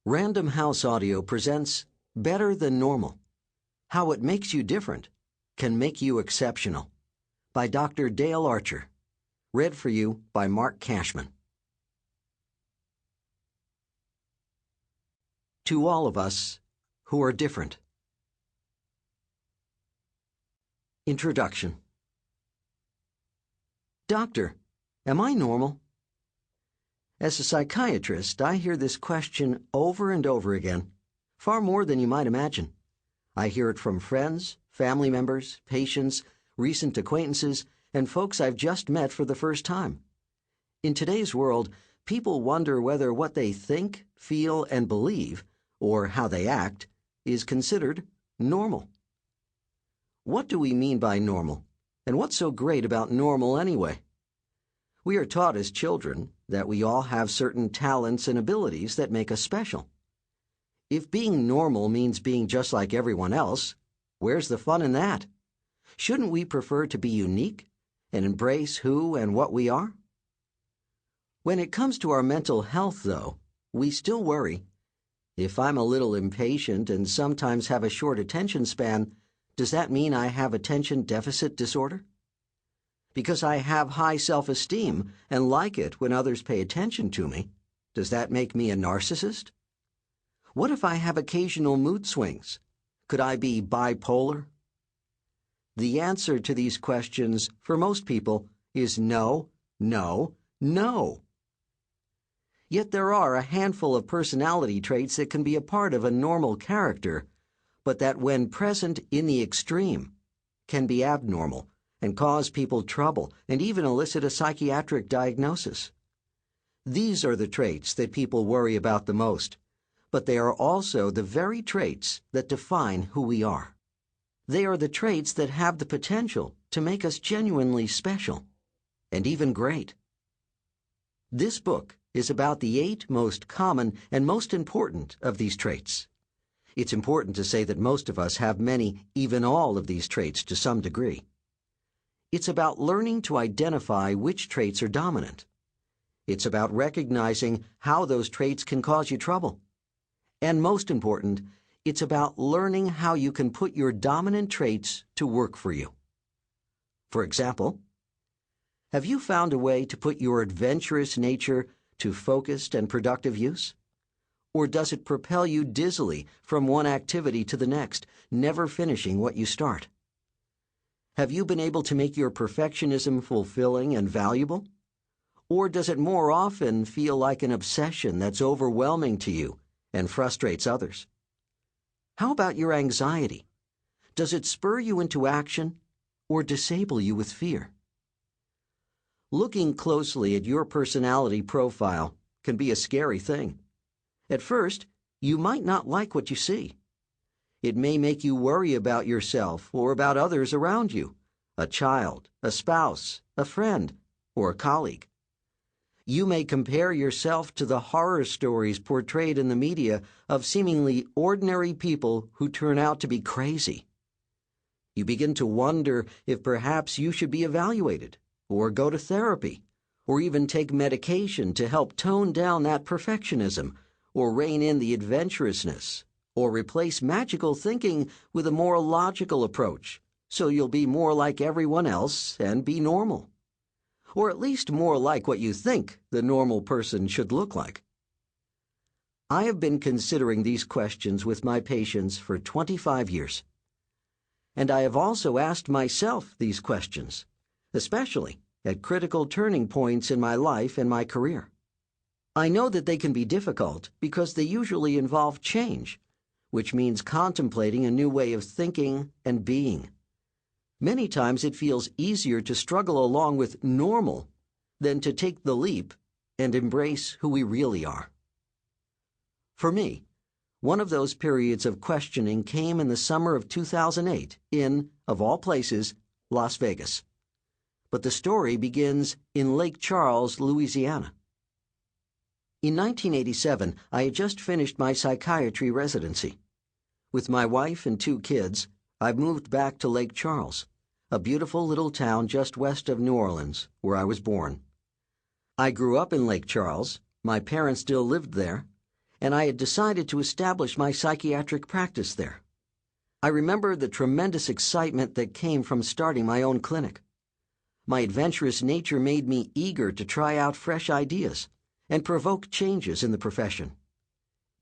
Random House Audio presents Better Than Normal. How It Makes You Different Can Make You Exceptional by Dr. Dale Archer. Read for you by Marc Cashman. To all of us who are different. Introduction. Doctor, am I normal? As a psychiatrist, I hear this question over and over again, far more than you might imagine. I hear it from friends, family members, patients, recent acquaintances, and folks I've just met for the first time. In today's world, people wonder whether what they think, feel, and believe, or how they act, is considered normal. What do we mean by normal? And what's so great about normal anyway? We are taught as children that we all have certain talents and abilities that make us special. If being normal means being just like everyone else, where's the fun in that? Shouldn't we prefer to be unique and embrace who and what we are? When it comes to our mental health, though, we still worry. If I'm a little impatient and sometimes have a short attention span, does that mean I have attention deficit disorder? Because I have high self-esteem and like it when others pay attention to me, does that make me a narcissist? What if I have occasional mood swings? Could I be bipolar? The answer to these questions, for most people, is no, no, no. Yet there are a handful of personality traits that can be a part of a normal character, but that when present in the extreme, can be abnormal and cause people trouble and even elicit a psychiatric diagnosis. These are the traits that people worry about the most, but they are also the very traits that define who we are. They are the traits that have the potential to make us genuinely special and even great. This book is about the 8 most common and most important of these traits. It's important to say that most of us have many, even all of these traits to some degree. It's about learning to identify which traits are dominant. It's about recognizing how those traits can cause you trouble. And most important, it's about learning how you can put your dominant traits to work for you. For example, have you found a way to put your adventurous nature to focused and productive use? Or does it propel you dizzily from one activity to the next, never finishing what you start? Have you been able to make your perfectionism fulfilling and valuable? Or does it more often feel like an obsession that's overwhelming to you and frustrates others? How about your anxiety? Does it spur you into action or disable you with fear? Looking closely at your personality profile can be a scary thing. At first, you might not like what you see. It may make you worry about yourself or about others around you, a child, a spouse, a friend, or a colleague. You may compare yourself to the horror stories portrayed in the media of seemingly ordinary people who turn out to be crazy. You begin to wonder if perhaps you should be evaluated, or go to therapy, or even take medication to help tone down that perfectionism, or rein in the adventurousness, or replace magical thinking with a more logical approach, so you'll be more like everyone else and be normal. Or at least more like what you think the normal person should look like. I have been considering these questions with my patients for 25 years. And I have also asked myself these questions, especially at critical turning points in my life and my career. I know that they can be difficult because they usually involve change, which means contemplating a new way of thinking and being. Many times it feels easier to struggle along with normal than to take the leap and embrace who we really are. For me, one of those periods of questioning came in the summer of 2008 in, of all places, Las Vegas. But the story begins in Lake Charles, Louisiana. In 1987, I had just finished my psychiatry residency. With my wife and 2 kids, I moved back to Lake Charles, a beautiful little town just west of New Orleans, where I was born. I grew up in Lake Charles, my parents still lived there, and I had decided to establish my psychiatric practice there. I remember the tremendous excitement that came from starting my own clinic. My adventurous nature made me eager to try out fresh ideas and provoke changes in the profession.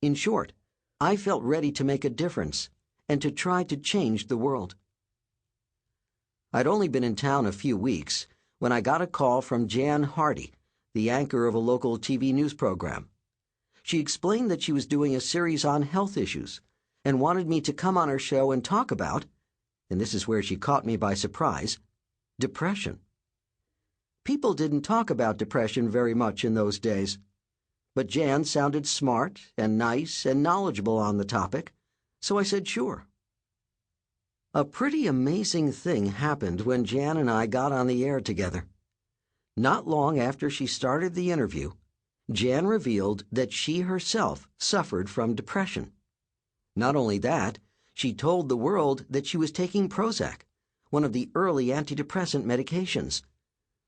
In short, I felt ready to make a difference and to try to change the world. I'd only been in town a few weeks when I got a call from Jan Hardy, the anchor of a local TV news program. She explained that she was doing a series on health issues and wanted me to come on her show and talk about, and this is where she caught me by surprise, depression. People didn't talk about depression very much in those days, but Jan sounded smart and nice and knowledgeable on the topic, so I said sure. A pretty amazing thing happened when Jan and I got on the air together. Not long after she started the interview, Jan revealed that she herself suffered from depression. Not only that, she told the world that she was taking Prozac, one of the early antidepressant medications.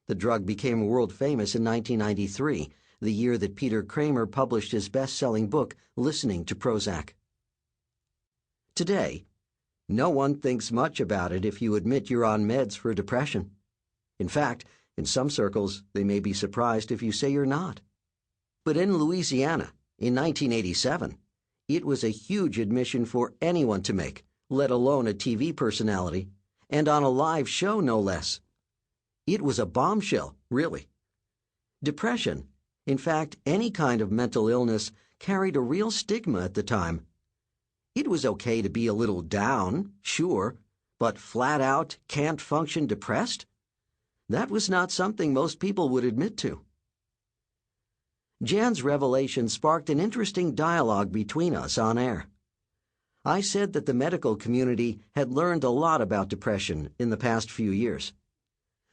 The drug became world famous in 1993, the year that Peter Kramer published his best-selling book, Listening to Prozac. Today, no one thinks much about it if you admit you're on meds for depression. In fact, in some circles, they may be surprised if you say you're not. But in Louisiana, in 1987, it was a huge admission for anyone to make, let alone a TV personality, and on a live show no less. It was a bombshell, really. Depression, in fact, any kind of mental illness, carried a real stigma at the time. It was okay to be a little down, sure, but flat out can't function depressed? That was not something most people would admit to. Jan's revelation sparked an interesting dialogue between us on air. I said that the medical community had learned a lot about depression in the past few years,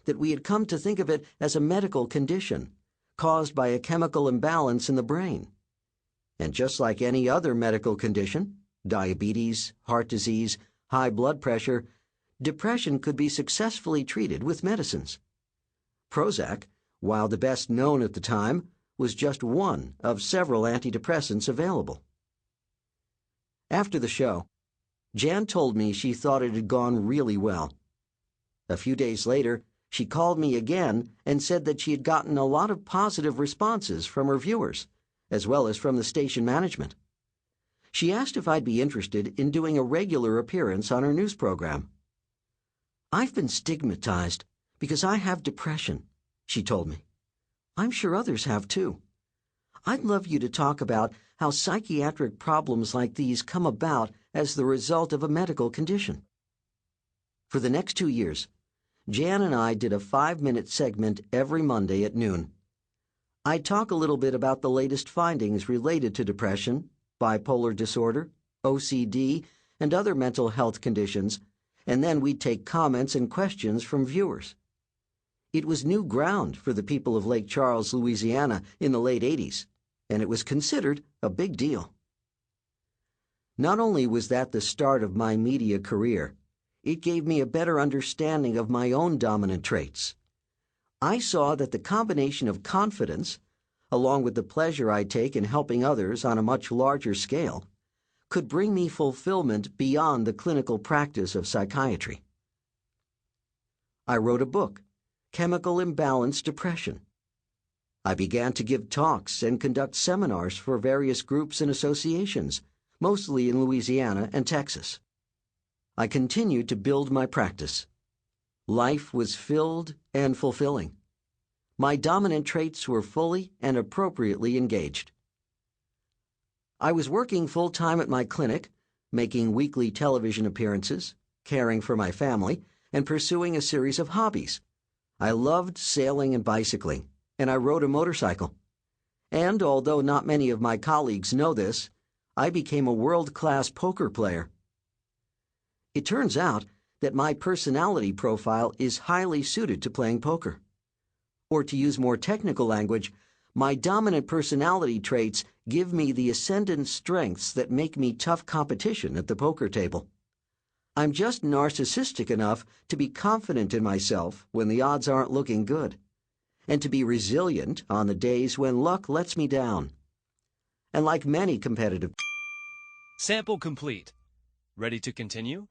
that we had come to think of it as a medical condition caused by a chemical imbalance in the brain. And just like any other medical condition, diabetes, heart disease, high blood pressure, depression could be successfully treated with medicines. Prozac, while the best known at the time, was just one of several antidepressants available. After the show, Jan told me she thought it had gone really well. A few days later, she called me again and said that she had gotten a lot of positive responses from her viewers, as well as from the station management. She asked if I'd be interested in doing a regular appearance on her news program. "I've been stigmatized because I have depression," she told me. "I'm sure others have too. I'd love you to talk about how psychiatric problems like these come about as the result of a medical condition." For the next 2 years, Jan and I did a 5-minute segment every Monday at noon. I'd talk a little bit about the latest findings related to depression, bipolar disorder, OCD, and other mental health conditions, and then we'd take comments and questions from viewers. It was new ground for the people of Lake Charles, Louisiana in the late 80s, and it was considered a big deal. Not only was that the start of my media career, it gave me a better understanding of my own dominant traits. I saw that the combination of confidence, along with the pleasure I take in helping others on a much larger scale, could bring me fulfillment beyond the clinical practice of psychiatry. I wrote a book, Chemical Imbalance Depression. I began to give talks and conduct seminars for various groups and associations, mostly in Louisiana and Texas. I continued to build my practice. Life was filled and fulfilling. My dominant traits were fully and appropriately engaged. I was working full-time at my clinic, making weekly television appearances, caring for my family, and pursuing a series of hobbies. I loved sailing and bicycling, and I rode a motorcycle. And although not many of my colleagues know this, I became a world-class poker player. It turns out that my personality profile is highly suited to playing poker. Or to use more technical language, my dominant personality traits give me the ascendant strengths that make me tough competition at the poker table. I'm just narcissistic enough to be confident in myself when the odds aren't looking good, and to be resilient on the days when luck lets me down. And like many competitive... Sample complete. Ready to continue?